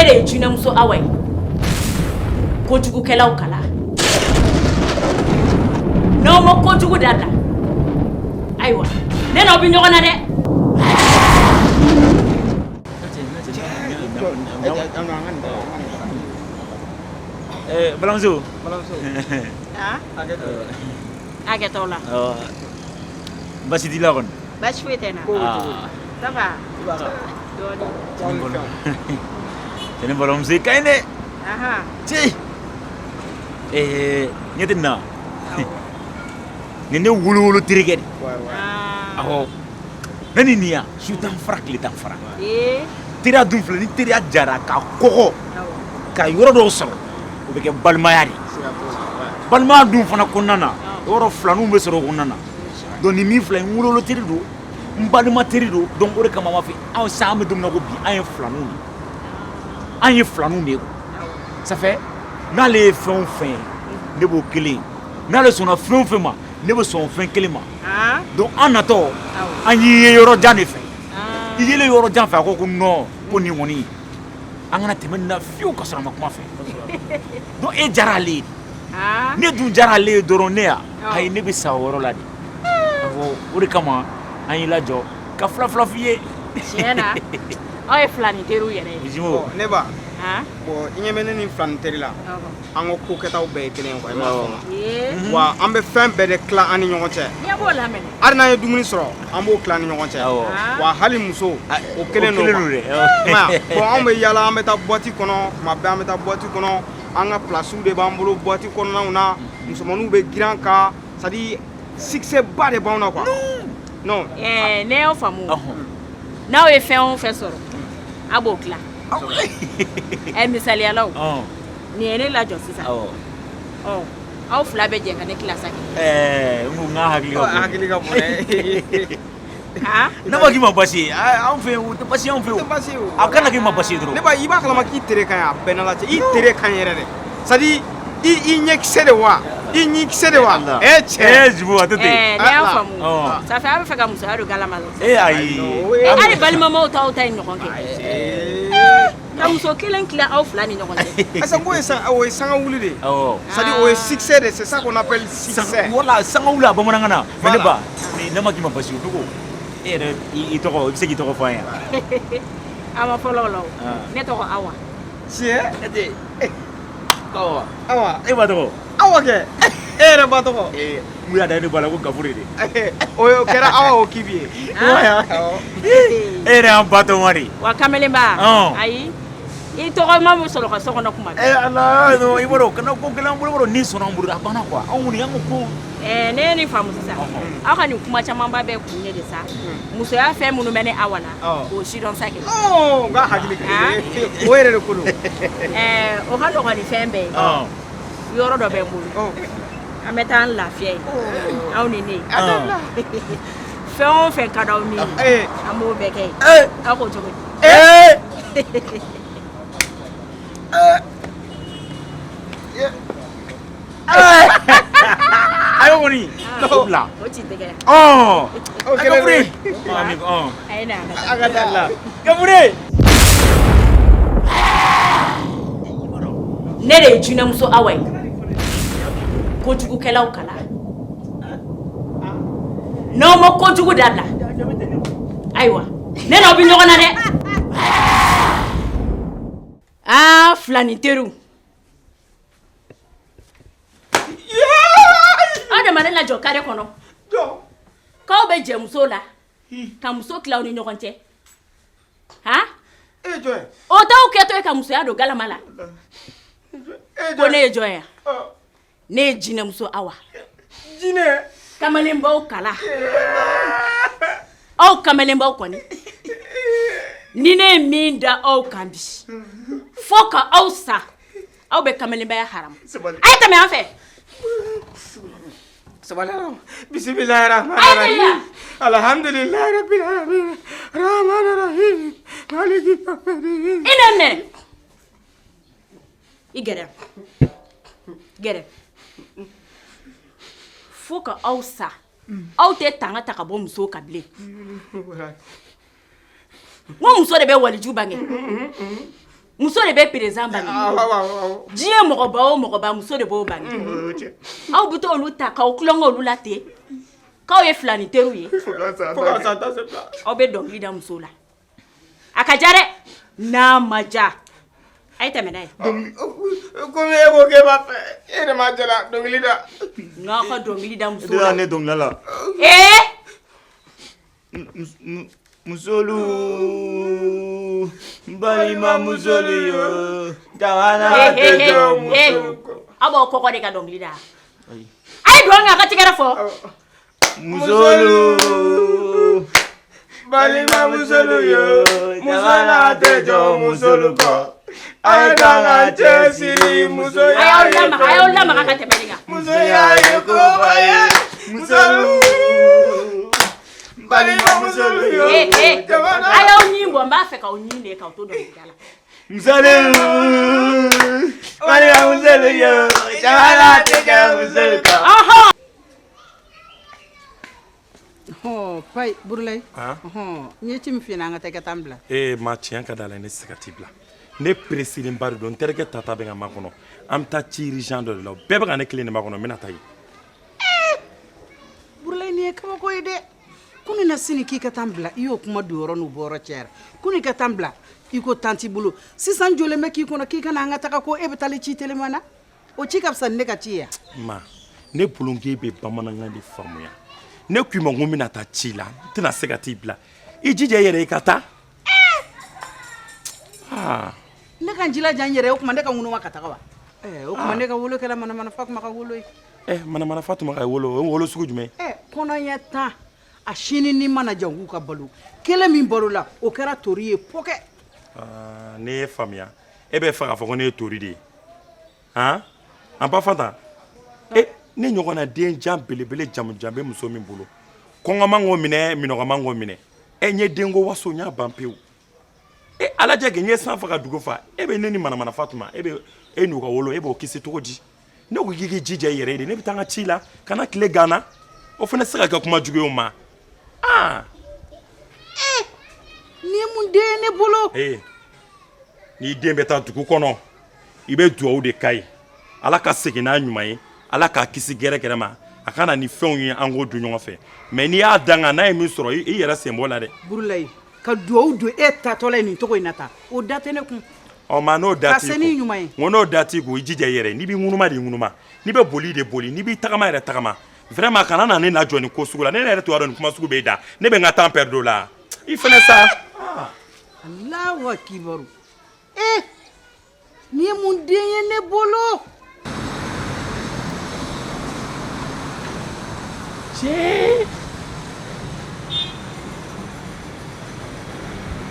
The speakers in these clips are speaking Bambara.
de ye jinɛmuso Awa ye kojugukɛlaw kala n'aw ma kojugu dabila ayiwa ne n'aw bɛ ɲɔgɔn na dɛ. Balamuso. Hakɛtɔ la. Basi t'i la kɔni. Basi foyi tɛ n na. Ça va. Dɔɔni. Cɛ ni balamuso ye ka ɲi dɛ. Cɛ. Ɲɛ tɛ nin na. Nin ne wolo terikɛ de. Awɔ. Ne ni nin yan su t'an fara tile t'an fara. Teriya dun filɛ ni teriya jara ka kɔgɔ ka yɔrɔ dɔw sɔrɔ o bɛ kɛ balimaya de. Balimaya dun fana kɔnɔna na yɔrɔ filaninw bɛ sɔrɔ o kɔnɔna na. Donc ni min filɛ n wolo teri don n balima teri don donc o de kama n b'a fɔ anw sisan an bɛ don min na ko bi an ye filaninw de. An ye filaninw de ye. Ça fait n'ale ye fɛn o fɛn ye ne b'o kelen ye n'ale sɔnna fɛn o fɛn ma ne bɛ sɔn fɛn kelen ma. Donc an natɔ an y'i ye yɔrɔ jan de fɛ. I yelen yɔrɔ jan fɛ a ko non ko nin kɔni an kana tɛmɛ nin na fiyewu ka sɔrɔ a ma kuma fɛ. Donc e diyara ale ye. Ne dun diyara ale ye dɔrɔn ne ya ayi ne bɛ sa o yɔrɔ la de. O de kama an y'i lajɔ ka fila f'i ye. Tiɲɛ na aw ye filanin teriw yɛrɛ ye. Ne ba bon i ɲɛ bɛ ne ni filanin teri la an ko kokɛtaw bɛɛ ye kelen ye quoi i m'a faamu wa an bɛ fɛn bɛɛ de tila an ni ɲɔgɔn cɛ. N'i b'o lamɛn. Hali n'an ye dumuni sɔrɔ an b'o tila an ni ɲɔgɔn cɛ wa hali muso o kelen don quoi. Bon anw bɛ yaala an bɛ taa boîte kɔnɔ tuma bɛɛ an bɛ taa boîte kɔnɔ an ka places de b'an bolo boîte kɔnɔnaw na musomaninw bɛ girin kan c'est à dire succès ba de b'anw na quoi. Non. Ne y'aw faamu n'aw ye fɛn o fɛn sɔrɔ a b'o tila. Misaliyalaw nin ye ne lajɔ sisan aw fila bɛ jɛ ka ne tila sa kɛ. N ko n ka hakili ka bon dɛ. Ne ma k'i ma basi ye anw fɛ yen o tɛ basi anw fɛ yen o. A kana k'i ma basi ye dɔrɔn. Ne ba i b'a kalama k'i tere ka ɲi a bɛɛ n'a lajɛ i tere ka ɲi yɛrɛ dɛ c'est à dire i ɲɛkisɛ de wa i ɲikisɛ de wa. Cɛ Jibo a tɛ ten. Ne y'a faamu ça fait a bɛ fɛ ka musoya don galama la. Ayi. Hali balimamaw t'aw ta ɲɔgɔn kɛ. Ka muso kelen tila aw fila ni ɲɔgɔn cɛ. Asa ko o ye sanga wuli de. C'est à dire o ye succès de c'est ça qu'on appelle succès. Voilà sanga wuli a bamanankan na. Mais ne ba ne ma k'i ma basi ye ne ko e yɛrɛ i tɔgɔ i bɛ se k'i tɔgɔ fɔ an ye. A ma fɔlɔ la o. Ne tɔgɔ Awa. Tiɲɛ. Ne tɛ. Awa. E ba tɔgɔ. Awa kɛ. E yɛrɛ ba tɔgɔ. Mun y'a da ne ba la ko Gafure de. O kɛra Awa o kibi ye. E yɛrɛ y'an ba tɔgɔ de. Wa kamalenba. Ayi. I tɔgɔma bɛ sɔrɔ ka so kɔnɔ kuma. Ala i b'a dɔn kana ko gɛlɛn bolo ni sɔnna an bolo a banna quoi anw kɔni an ko ko. Ne ye nin faamu sisan aw ka nin kuma camanba bɛ kun ye de sa musoya fɛn minnu bɛ ne Awa la o si dɔn sa kɛ. N ka hakili kɛ o yɛrɛ de ko don. O ka nɔgɔn ni fɛn bɛɛ ye yɔrɔ dɔ bɛ n bolo an bɛ taa an lafiya ye aw ni ne fɛn o fɛn ka d'aw ni ye an b'o bɛɛ kɛ yen aw ko cogo di. Ayo kɔni o bila o ci tɛ kɛ. O kɛlen Gafure. A ye na a ka taa la. Gafure. Ne de ye jinɛmuso Awa ye kojugukɛlaw kala n'aw ma kojugu dabila ayiwa ne n'aw bɛ ɲɔgɔn na dɛ. Filanin teriw aw de ma ne lajɔ kare kɔnɔ k'aw bɛ jɛ muso la ka muso tila aw ni ɲɔgɔn cɛ o t'aw kɛtɔ ye ka musoya don galama la ko ne ye jɔn ye ne ye jinɛmuso Awa kamalenbaw kala aw kamalenbaw kɔni ni ne ye min da aw kan bi fo ka aw sa aw bɛ kamalenbaya haramu a ye tɛmɛ an fɛ. Bismillahirrahmanirrahim. Alhamdulillahi rabbil alamin. Rahmanirrahim. Maliki yawmiddin. Inanne. I gɛrɛ. Fo ka aw sa. Aw tɛ tanga ta ka bɔ muso ka bilen. N ko muso de bɛ waliju bange. muso de bɛ président bange diɲɛ mɔgɔba o mɔgɔba muso de b'o bange aw bɛ to olu ta k'aw tulonkɛ olu la ten k'aw ye filani teriw ye aw bɛ dɔnkili da muso la a ka ja dɛ n'a ma ja a ye tɛmɛ n'a ye komi e ko k'e b'a fɛ e de ma jala dɔnkili da n'aw ka dɔnkili da muso la ne dɔnkili la musolu balima musolu yo jamana tɛ jɔ musolu kɔ aw b'aw kɔkɔ de ka dɔnkili da a ye dɔnkili a ka tigɛrɛ fɔ musolu balima musolu yo jamana tɛ jɔ musolu kɔ a ye kan ka cɛsiri musoya ye ko a y'aw lamaga ka tɛmɛ de kan musoya ye ko ba ye musolu balima musolu yo a y'aw ɲin bɔ n b'a fɛ k'aw ɲin de k'aw to dɔnkili da la musolu balima musolu yo jamana tɛ jɔ musolu kɔ Pai, Burley. Ni ci mi fina nga teke tambla. Ma tiɲɛ ka dala ne se ka t'i bila. Ne président ba don terikɛ tata bɛ ka ma kɔnɔ. An bɛ taa ci urgent dɔ de la. Bɛɛ bɛ ka ne kelen de ma kɔnɔ n bɛna taa yen. Burley ni ye kabako ye dɛ. Kuni na sini k'i ka tambla i y'o kuma do yɔrɔ n'u bɔrɔ cɛra. Kuni ka tambla i ko tanti bolo. Sisan jɔlen bɛ k'i kɔnɔ k'i kana an ka taga ko e bɛ taali ci telema na. O ci ka fisa ne ka ci ya. Ma ne bolonke bɛ bamanankan de faamuya. Ne k'i ma ko n bɛna taa ci la n tɛna se ka t'i bila i jija i yɛrɛ i ka taa ne ka n jilaja n yɛrɛ o kuma ne ka ŋunuma ka taga wa o kuma ne ka wolo kɛra manamana Fatuma ka wolo ye manamana Fatuma ka wolo o ye wolo sugu jumɛn kɔnɔɲɛ 10 a sini ni mana jan k'u ka balo kelen min baro la o kɛra tori ye pɔkɛ ne ye faamuya e bɛ fɛ k'a fɔ ko ne ye tori de ye an ba Fanta ne ɲɔgɔnna den jan belebele jamujan bɛ muso min bolo kɔngɔ man k'o minɛ minɔgɔ man k'o minɛ n ye denko waso n y'a ban pewu ala jɛ kɛ n ye san faga dugu fa e bɛ ne ni manamana Fatuma e n'u ka wolo e b'o kisi cogo di ne ko k'i k'i jija i yɛrɛ de ne bɛ taa n ka ci la ka na tile ganna o fana se ka kɛ kuma jugu ye o ma ni ye mun den ye ne bolo n'i den bɛ taa dugu kɔnɔ i bɛ dugawu de k'a ye ala ka segin n'a ɲuman ye ala k'a kisi gɛrɛgɛrɛ ma a kana ni fɛnw ye an k'o dun ɲɔgɔn fɛ mais n'i y'a danga n'a ye min sɔrɔ i yɛrɛ sen bɔ la dɛ Burulayi ka duwawu don e tatɔla ye nin cogo in na ta o da tɛ ne kun ma n'o da t'i kun ka se ni ɲuman ye n ko n'o da t'i kun i jija i yɛrɛ n'i b'i ŋunuma de ŋunuma n'i bɛ boli de boli n'i b'i tagama yɛrɛ tagama vraiment kana na ne lajɔ nin ko sugu la ne yɛrɛ to y'a dɔn nin kuma sugu b'e da ne bɛ n ka temps perdre o la i fɛnɛ sa Allahu akibaru ni ye mun den ye ne bolo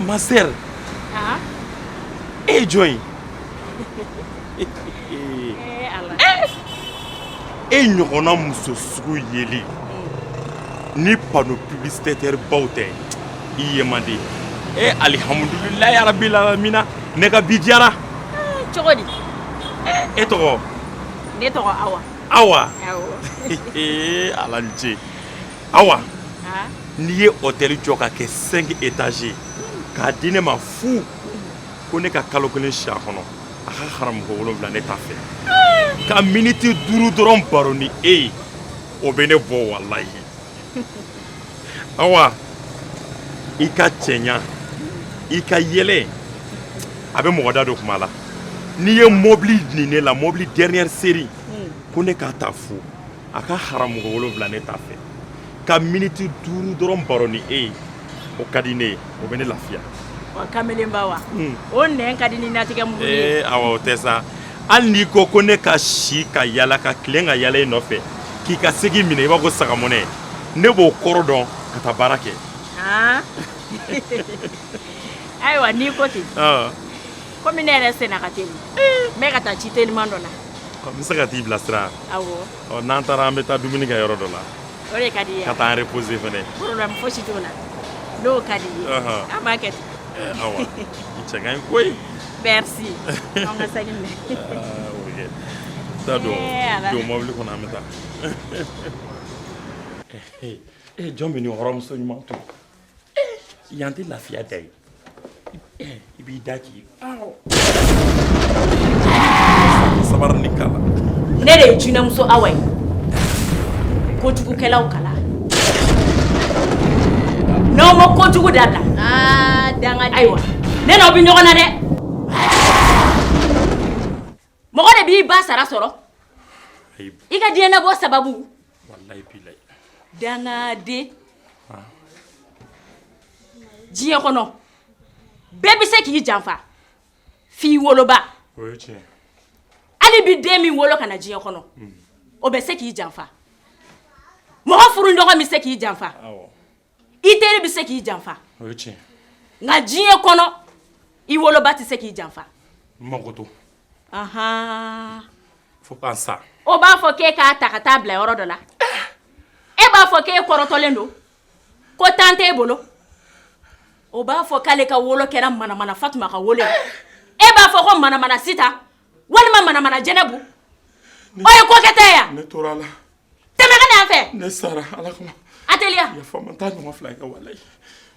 ma sœur e jɔn e ɲɔgɔnna muso sugu yeli ni panneau publicitaire baw tɛ i ye man di alihamudulilayi arabil alamina ne ka bi diyara cogo di e tɔgɔ ne tɔgɔ Awa ala ni ce Awa n'i ye hôtel jɔ ka kɛ 5 étages k'a di ne ma fu ko ne ka kalo kelen si a kɔnɔ a ka haramɔgɔ 7 ne t'a fɛ ka miniti 5 dɔrɔn baro ni e ye o bɛ ne bɔ walayi Awa i ka cɛɲa i ka yɛlɛ a bɛ mɔgɔ da don kuma la n'i ye mobili ni ne la mobili dernière série ko ne k'a ta fu a ka haramɔgɔ 7 ne t'a fɛ ka miniti 5 dɔrɔn baro ni e ye o ka di ne ye o bɛ ne lafiya wa kamelenba wa o nɛn ka di ni natigɛ muru ye awa o tɛ sa hali n'i ko ko ne ka si ka yala ka tilen ka yala i nɔfɛ k'i ka segi minɛ i b'a ko sagamɔnɛ ne b'o kɔrɔ dɔn ka taa baara kɛ ayiwa n'i ko ten komi ne yɛrɛ senna ka teli n bɛ ka taa ci teliman dɔ la n bɛ se ka t'i bilasira awɔ n'an taara an bɛ taa dumuni kɛ yɔrɔ dɔ la o de ka di ye ka taa an reposer fɛnɛ problème fosi t'o la n'o ka di ye an b'a kɛ ten awa i cɛ ka ɲi koyi merci an ka segin minɛ o bɛ kɛ taa don mobili kɔnɔ an bɛ taa jɔn bɛ nin hɔrɔnmuso ɲuman to yan tɛ lafiya da ye i b'i da k'i sabara ni kala ne de ye jinɛmuso Awa ye kojugukɛlaw kala n'aw ma kojugu dabila danga ayiwa ne n'aw bɛ ɲɔgɔn na dɛ mɔgɔ de b'i ba sara sɔrɔ i ka diɲɛ bɔ sababu wallahi bilahi dangaden diɲɛ kɔnɔ bɛɛ bɛ se k'i janfa f'i woloba o ye tiɲɛ hali bi den min wolo kana diɲɛ kɔnɔ o bɛ se k'i janfa mɔgɔ furu ɲɔgɔn bɛ se k'i janfa i teri bɛ se k'i janfa o ye tiɲɛ nka diɲɛ kɔnɔ i woloba tɛ se k'i janfa makoto fo k'an sa o b'a fɔ k'e k'a ta ka taa bila yɔrɔ dɔ la e b'a fɔ k'e kɔrɔtɔlen don ko tan t'e bolo o b'a fɔ k'ale ka wolo kɛra manamana Fatuma ka wolo ye e b'a fɔ ko manamana Sita walima manamana Jɛnɛbu o ye ko kɛtɛ ya ne tora la tɛmɛ ka na yan fɛ ne sara ala kama ateliya yafa man taa ɲɔgɔn fila kɛ wallahi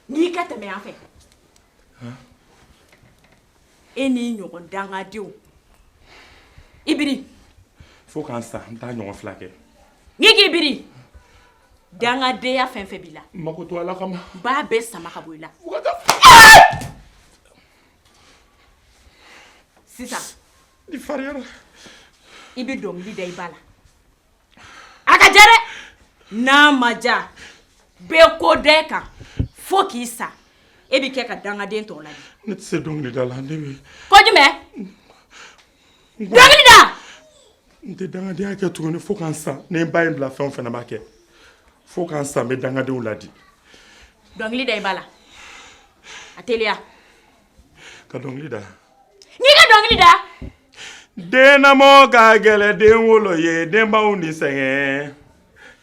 n'i ka tɛmɛ yan fɛ e n'i ɲɔgɔn dangadenw i biri fo k'an sa n taa ɲɔgɔn fila kɛ n'i k'i biri dangadenya fɛn fɛn b'i la makoto ala kama b'a bɛɛ sama ka bɔ i la sisan ni fariyara i bɛ dɔnkili da i ba la a ka ja dɛ n'a ma ja bɛɛ ko da kan fo k'i sa e bɛ kɛ ka dangaden tɔ lajɛ ne tɛ se dɔnkili da la ne bɛ ko jumɛn dɔnkili da n tɛ dangadenya kɛ tuguni fo k'an sa ne ba in bila fɛn o fɛn na b'a kɛ fo k'an sa n bɛ dangadenw ladi dɔnkili da i ba la a teliya ka dɔnkili da n'i ka dɔnkili da den lamɔ ka gɛlɛ den wolo ye denbaw ni sɛgɛn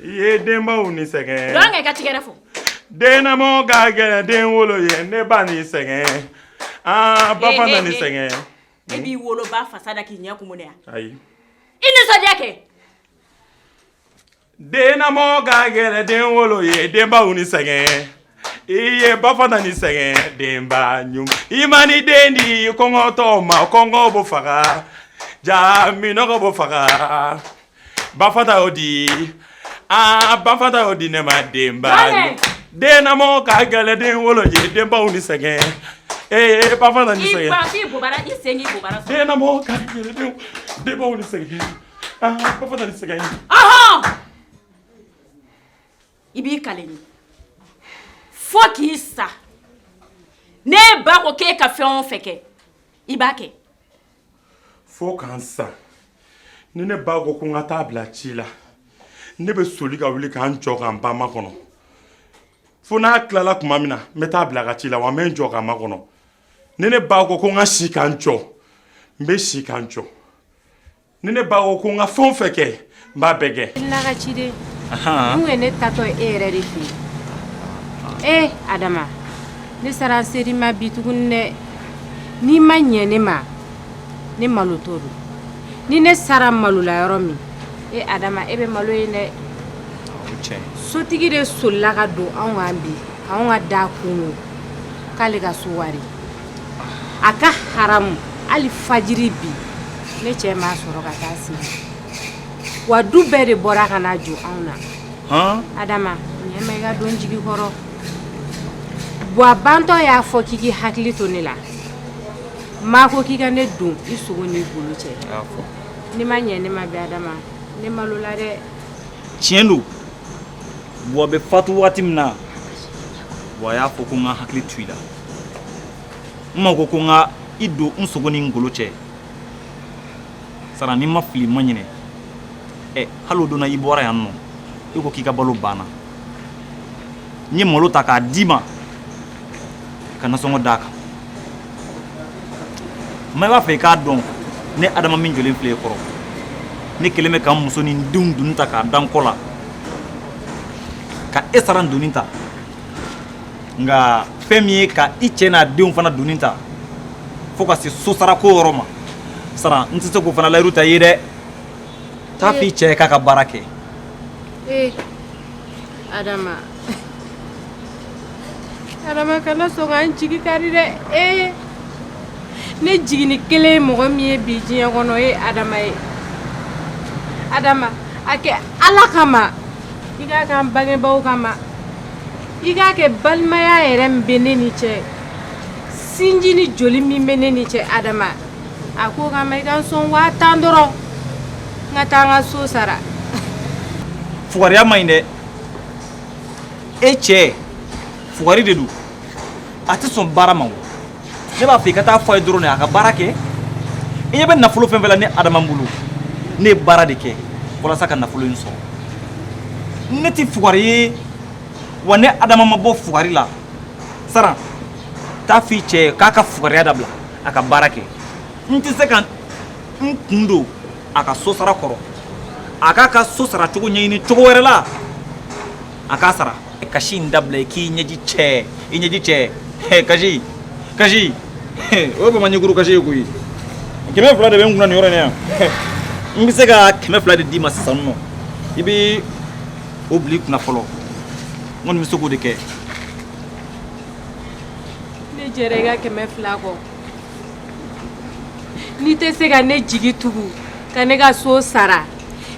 i ye denbaw ni sɛgɛn dɔn ka i ka tigɛrɛ fɔ den lamɔ ka gɛlɛ den wolo ye ne ba ni sɛgɛn ba fana ni sɛgɛn e b'i wolo ba fasa da k'i ɲɛ kumun yan ayi i nisɔndiya kɛ den lamɔ ka gɛlɛ den wolo ye denbaw ni sɛgɛn i ye ba fana ni sɛgɛn denba ɲuman i ma ni den di kɔngɔtɔ ma kɔngɔ b'o faga ja minɔgɔ b'o faga ba fata y'o di ba fata y'o di ne ma denba ɲuman den lamɔ ka gɛlɛ den wolo ye denbaw ni sɛgɛn ba fana ni sɛgɛn den lamɔ ka gɛlɛ denbaw ni sɛgɛn ba fana ni sɛgɛn i b'i kale fo k'i sa ne ba ko k'e ka fɛn o fɛn kɛ i b'a kɛ fo k'an sa ni ne ba ko n ka taa bila ci la ne bɛ soli ka wuli k'an jɔ k'an ba makɔnɔ fo n'a tilala tuma min na n bɛ taa bila ka ci la wa n bɛ n jɔ k'an makɔnɔ ni ne ba ko n ka si k'an jɔ n bɛ si k'an jɔ ni ne ba ko n ka fɛn o fɛn kɛ n b'a bɛɛ kɛ. n'a ka ciden mun ye ne tatɔ e yɛrɛ de fɛ yen Adama ne sara n seri ma bi tuguni dɛ n'i ma ɲɛ ne ma ne malo t'o don ni ne sara malo la yɔrɔ min Adama e bɛ malo ye dɛ sotigi de solila ka don anw kan bi k'anw ka da kungo k'ale ka so wari a ka haramu hali fajiri bi ne cɛ m'a sɔrɔ ka taa sigi wa du bɛɛ de bɔra ka na jɔ anw na Adama ɲɛma i ka don jigi kɔrɔ wa bantɔ y'a fɔ k'i k'i hakili to ne la m'a ko k'i ka ne don i sogo n'i bolo cɛ ni ma ɲɛ ne ma bɛ Adama ne malo la dɛ tiɲɛ don wa bɛ fatu waati min na wa y'a fɔ ko n ka hakili to i la n ma ko n ka i don n sogo ni n golo cɛ sara ni ma fili ma ɲinɛ hali o donna i bɔra yan nɔ i ko k'i ka balo banna n ye malo ta k'a d'i ma ka nasɔngɔ d'a kan ma i b'a fɛ i k'a dɔn ne Adama min jɔlen filɛ e kɔrɔ ne kelen bɛ ka n muso ni n denw doni ta k'a da n kɔ la ka e sara n doni ta nka fɛn min ye ka i cɛ n'a denw fana doni ta fo ka se so sara ko yɔrɔ ma sara n tɛ se k'o fana layiru ta i ye dɛ taa f'i cɛ k'a ka baara kɛ Adama kana sɔn k'an jigi kari dɛ ne jigini kelen mɔgɔ min ye bi diɲɛ kɔnɔ o ye Adama ye. Adama, a kɛ Ala kama i k'a kɛ an bangebaaw kama i k'a kɛ balimaya yɛrɛ min bɛ ne ni cɛ sinji ni joli min bɛ ne ni cɛ Adama a ko kama i ka sɔn 10,000 dɔrɔn n ka taa n ka so sara. Fugariya man ɲi dɛ. E cɛ fugari de don a tɛ sɔn baara ma o. Ne b'a fɔ i ka taa fɔ a ye dɔrɔn de a ka baara kɛ. I ɲɛ bɛ nafolo fɛn fɛn la ne Adama bolo ne ye baara de kɛ walasa ka nafolo in sɔrɔ. Ne tɛ fugari ye wa ne Adama ma bɔ fugari la. Saran taa f'i cɛ ye k'a ka fugariya dabila a ka baara kɛ. N tɛ se ka n kun don a ka so sara kɔrɔ a k'a ka so sara cogo ɲɛɲini cogo wɛrɛ la a k'a sara. Kasi in dabila i k'i ɲɛji cɛ i ɲɛji cɛ kasi kasi o ye bamaɲɛkuru kasi ye koyi. 200 de bɛ n kunna nin yɔrɔ in na yan. N bɛ se ka 200 de d'i ma sisan nɔ i bɛ o bila i kunna fɔlɔ n kɔni bɛ se k'o de kɛ. Ne jɛra i ka 200 kɔ n'i tɛ se ka ne jigi tugu ka ne ka so sara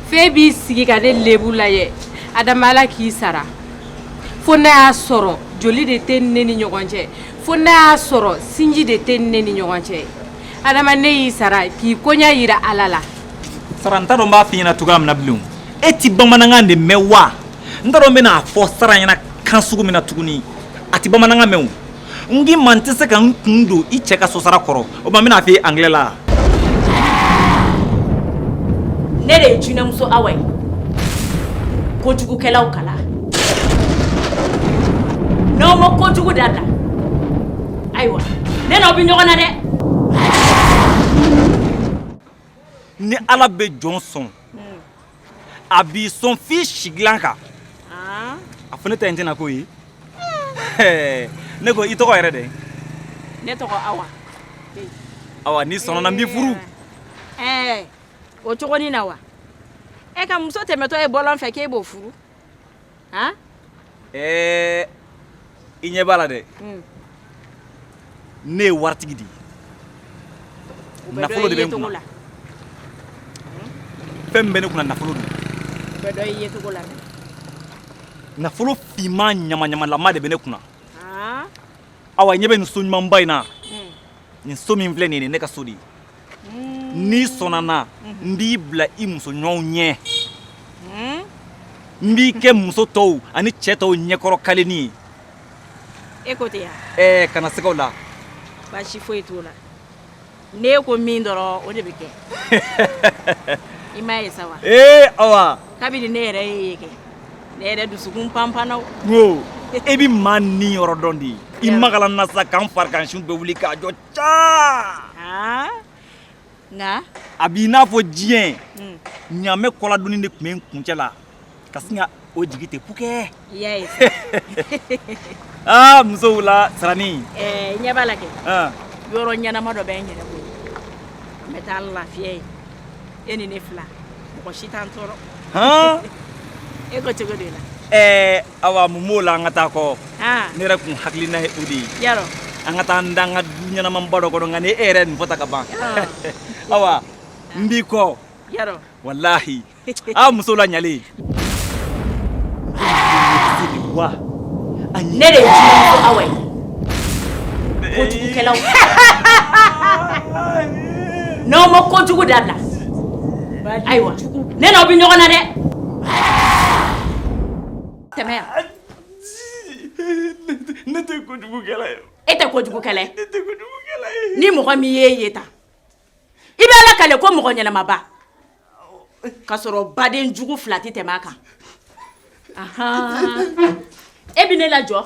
f'e b'i sigi ka ne lebu lajɛ Adama Ala k'i sara fo n'a y'a sɔrɔ joli de tɛ ne ni ɲɔgɔn cɛ fo n'a y'a sɔrɔ sinji de tɛ ne ni ɲɔgɔn cɛ Adama ne y'i sara k'i koɲa yira Ala la. Sara n t'a dɔn n b'a f'i ɲɛna cogoya min na bilen e ti bamanankan de mɛn wa n t'a dɔn n bɛna fɔ Sara ɲɛna kan sugu min na tuguni a ti bamanankan mɛn o. N k'i ma n tɛ se ka n kun don i cɛ ka so sara kɔrɔ o ma n bɛna f'i ye anglais la. Ne de ye jinɛmuso Awa ye kojugukɛlaw kala n'aw ma kojugu dabila ayiwa ne n'aw bɛ ɲɔgɔn na dɛ. Ni Ala bɛ jɔn sɔn a b'i sɔn f'i sigilan kan a fɔ ne ta in tɛna k'o ye ne ko i tɔgɔ yɛrɛ dɛ. Ne tɔgɔ Awa. Awa n'i sɔnna n b'i furu. O cogonin na wa e ka muso tɛmɛtɔ ye bɔlɔn fɛ k'e b'o furu han. I ɲɛ b'a la dɛ ne ye waritigi de ye nafolo de bɛ n kunna fɛn min bɛ ne kunna nafolo don. U bɛ dɔ i ye cogo la. Nafolo finman ɲamaɲamalama de bɛ ne kunna. Awa ɲɛ bɛ nin so ɲumanba in na nin so min filɛ nin ye ne ka so de ye n'i sɔnna n na n b'i bila i musoɲɔgɔnw ɲɛ n b'i kɛ muso tɔw ani cɛ tɔw ɲɛkɔrɔ kalenni ye. E ko ten wa. Kana siga o la. Baasi foyi t'o la ne ko min dɔrɔn o de bɛ kɛ i m'a ye sa wa. Awa kabini ne yɛrɛ ye kɛ ne yɛrɛ dusukun panpanna o. E bɛ maa ni yɔrɔ dɔn de i magala n na sa k'an farikansiw bɛ wuli k'a jɔ caa. Nka a b'i n'a fɔ diɲɛ ɲaamɛ kɔladonni de tun bɛ n kuncɛ la ka sin ka o jigi tɛ pukɛ. I y'a ye musow la Sarani. I ɲɛ b'a la kɛ yɔrɔ ɲɛnama dɔ bɛ n yɛrɛ bolo n bɛ taa lafiya ye e ni ne fila mɔgɔ si t'an tɔɔrɔ. E ko cogo de la. Awa mun b'o la an ka taa kɔ ne yɛrɛ tun hakilina ye o de ye. Yarɔ an ka taa n da n ka du ɲɛnamanba dɔ kɔnɔ nka ni e yɛrɛ nin fɔta ka ban Awa n b'i kɔ walahi muso la ɲalen wa ne de ye jinɛmuso Awa ye kojugukɛlaw n'aw ma kojugu dabila ayiwa ne n'aw bɛ ɲɔgɔn na dɛ. tɛmɛ yan. ne tɛ kojugukɛla ye. E tɛ kojugukɛla ye. Ni mɔgɔ min y'e ye tan i bɛ Ala kale ko mɔgɔ ɲɛnamaba k'a sɔrɔ baden jugu 2 tɛ tɛmɛ a kan. E bɛ ne lajɔ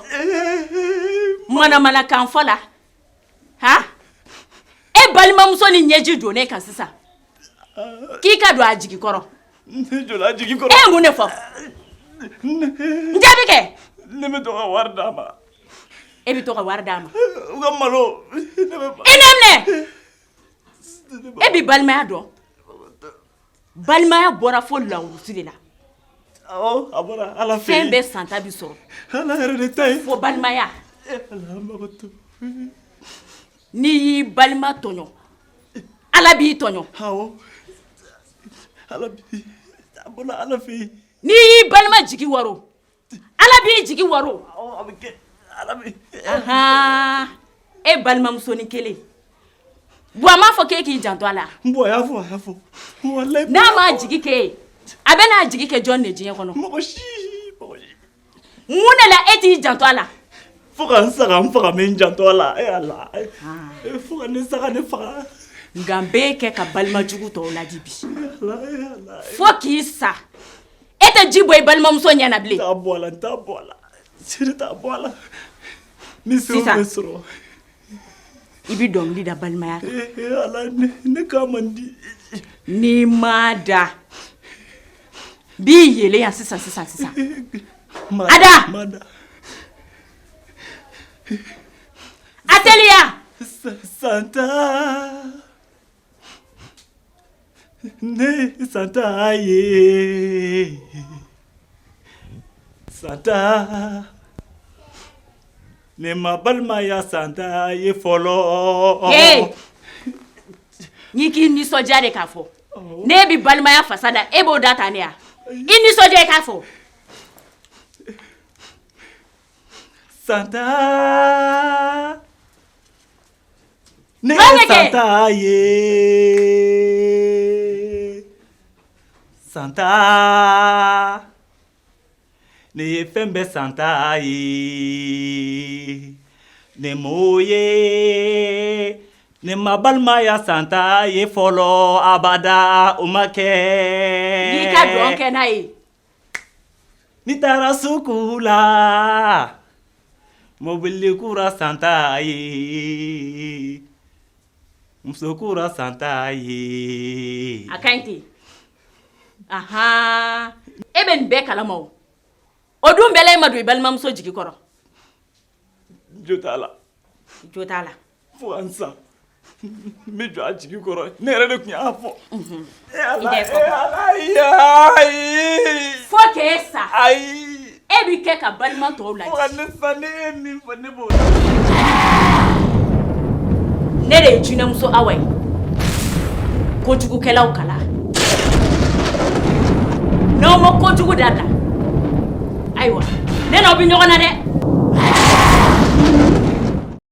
manamanakan fɔ la e balimamuso ni ɲɛji don ne kan sisan k'i ka don a jigi kɔrɔ. Ne jɔla a jigi kɔrɔ. E ye mun de fɔ n jaabi kɛ. Ne bɛ to ka wari d'a ma. E bɛ to ka wari d'a ma. U ka malo. I nɛminɛ e bɛ balimaya dɔn balimaya bɔra fo lawurusi de la. Awɔ a bɔra Ala fɛ yen. Fɛn bɛɛ santa bi sɔrɔ. Ala yɛrɛ de ta ye. Fo balimaya. Ala mago to. n'i y'i balima tɔɲɔ Ala b'i tɔɲɔ. Awɔ. Ala bi abona Ala fɛ. N'i y'i balima jigi waro Ala b'i jigi waro. Awɔ a bɛ kɛ Ala bi. E balimamuso ni kelen. Bu a m'a fɔ k'e k'i janto a la. N bɔ a y'a fɔ. Wallahi. N'a m'a jigi k'e a bɛ n'a jigi kɛ jɔn de diɲɛ kɔnɔ. Mɔgɔ si. Mun de la e t'i janto a la? Fo ka n saga n faga n janto a la. Ala. Fo ka ne saga ne faga. Nka n b'e kɛ ka balima jugu tɔw ladi bi. Fo k'i sa. E tɛ ji bɔ i balimamuso ɲɛna bilen. T'a bɔ a la, n t'a bɔ a la. Sini t'a bɔ a la. Ni se o bɛ sɔrɔ. I bi dɔnkili da balimaya kan. Ala ne k'a man di. N'i ma da b'i yɛlɛ yan sisan. Ada. Ateliya. Santa. Ne Santa ye. Santa. Ne ma balimaya Santa ye fɔlɔ. Hey. N'i k'i nisɔndiya de k'a fɔ. Ne bi balimaya fasa da e b'o da ta ne ya. I nisɔndiya k'a fɔ. Santa. Ne Santa ye. Santa. Ne ye fɛn bɛɛ Santa ye. Ne m'o ye. Ne ma balimaya Santa ye fɔlɔ abada o ma kɛ. N'i ka dɔn kɛ n'a ye. Ni taara sugu la. Mobili kura Santa ye. Muso kura Santa ye. A ka ɲi ten. E bɛ nin bɛɛ kalama o. O dun bɛɛ la e ma don i balimamuso jigi kɔrɔ. Jo t'a la. Jo t'a la. Fo ka n sa. N bɛ jɔ a jigi kɔrɔ. Ne yɛrɛ de tun y'a fɔ. Fo k'e sa. Ayi. E b'i kɛ ka balima tɔw lajɛ. Fo ka ne sa ne ye min fɔ ne b'o la. Ne de ye jinɛmuso Awa ye. Kojugukɛlaw kala. N'aw ma kojugu dabila. Ayiwa ne n'aw bɛ ɲɔgɔn na dɛ.